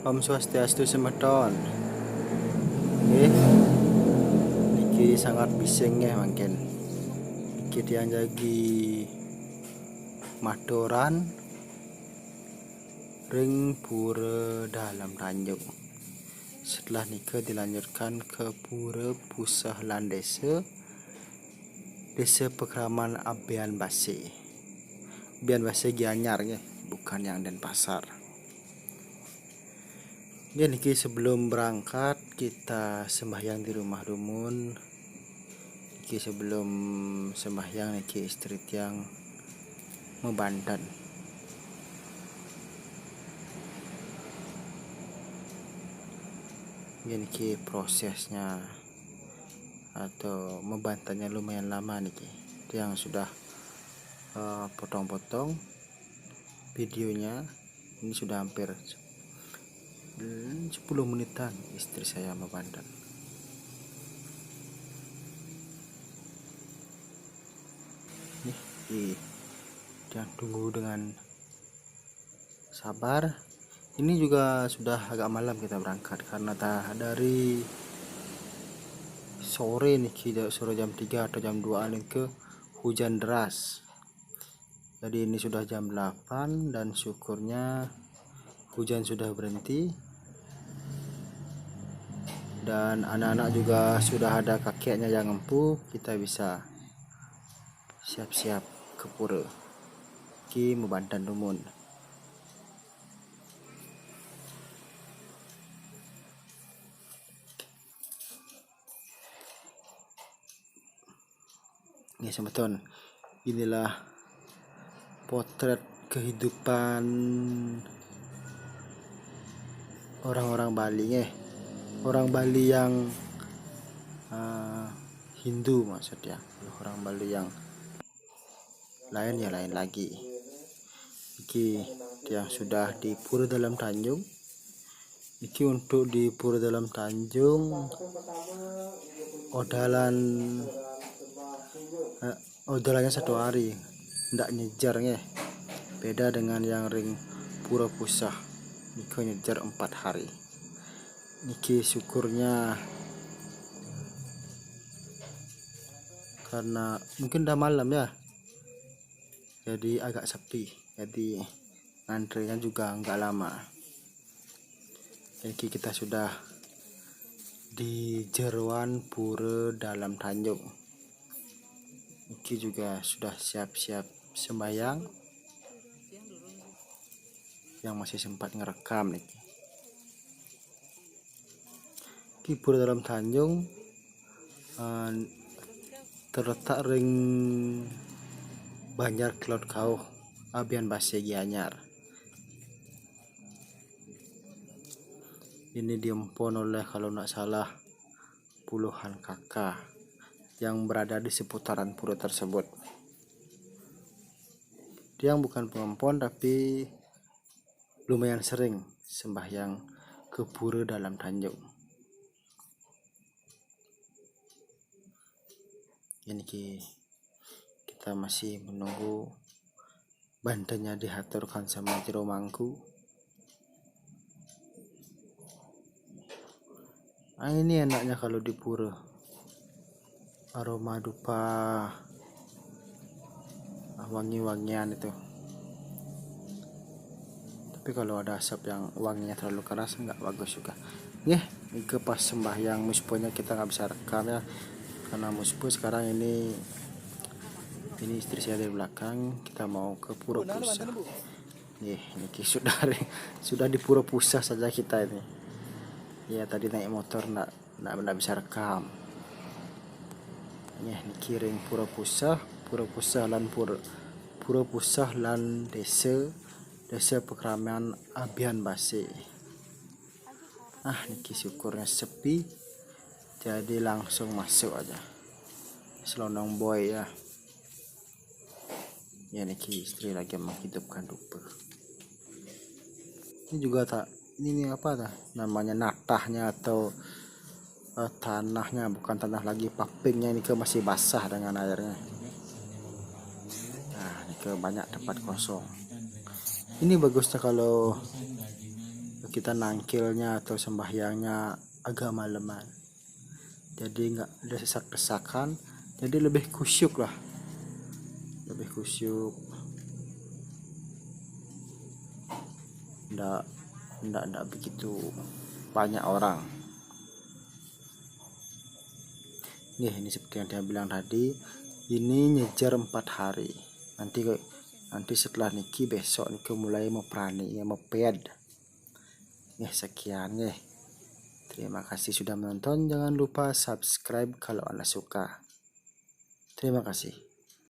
Om Swastiastu semeton. Nggih. Niki sangat bising nggih mangken. Niki tiyang jagi Madoran ring Pura Dalam Tanjung. Setelah nikah dilanjutkan ke Pura Pusah lan Desa Pekraman Abean Base. Abean Base Gianyar nggih, bukan yang Denpasar. Ya niki sebelum berangkat kita sembahyang di rumah dumun. Niki sebelum sembahyang niki istri tiang membanten. Ya niki prosesnya atau membantannya lumayan lama niki. Tiang sudah potong-potong videonya. Ini sudah hampir 10 menitan istri saya membanten. Nih, jangan tunggu dengan sabar. Ini juga sudah agak malam kita berangkat karena dari sore nih, sore jam 3 atau jam 2 nih ke hujan deras. Jadi ini sudah jam 8 dan syukurnya hujan sudah berhenti. Dan anak-anak juga sudah ada kakeknya yang empu, kita bisa siap-siap ke pura ki membanten dumun. Ya semeton, inilah potret kehidupan orang-orang Bali orang Bali yang Hindu maksudnya. Orang Bali yang lain ya lain lagi. Iki yang sudah di Pura Dalam Tanjung. Iki untuk di Pura Dalam Tanjung odalannya 1 hari, ndak nyejar nggih. Beda dengan yang ring Pura Pusah, niki nyejar 4 hari. Niki syukurnya karena mungkin udah malam ya, jadi agak sepi, jadi antrinya juga nggak lama. Jadi kita sudah di jeruan Pura Dalam Tanjung. Niki juga sudah siap-siap sembahyang, yang masih sempat ngerekam nih. Di Pura Dalam Tanjung terletak ring Banjar Kelot Kauh Abean Base Gianyar. Ini diempon oleh kalau tidak salah puluhan kakak yang berada di seputaran pura tersebut. Dia bukan pengempon tapi lumayan sering sembahyang ke Pura Dalam Tanjung. Ini kita masih menunggu bantennya dihaturkan sama jero mangku. Ini enaknya kalau di pura, aroma dupa wangi-wangian itu. Tapi kalau ada asap yang wanginya terlalu keras nggak bagus juga. Ini ke pas sembahyang musponya kita nggak bisa rekam ya, karena muspo sekarang ini istri saya dari belakang. Kita mau ke Pura Pusah. Ini sudah di Pura Pusah saja kita ini. Ya tadi naik motor nggak bisa rekam. Ini kiring Pura Pusah lan Desa Pekraman Abean Base. Niki syukurnya sepi, jadi langsung masuk aja selondong boy ya. Ya niki istri lagi menghidupkan dupe. Ini juga tak, ini apa dah namanya, natahnya atau tanahnya, bukan tanah lagi, papingnya ini masih basah dengan airnya. Ini banyak tempat kosong. Ini bagusnya kalau kita nangkilnya atau sembahyangnya agak maleman, jadi nggak ada desak-desakan, jadi lebih khusyuk lah, lebih khusyuk, ndak begitu banyak orang. Ini seperti yang dia bilang tadi, ini nyejar 4 hari. Nanti setelah niki besok niki mulai mau perani ya, mau ped. Sekian ya. Terima kasih sudah menonton. Jangan lupa subscribe kalau Anda suka. Terima kasih.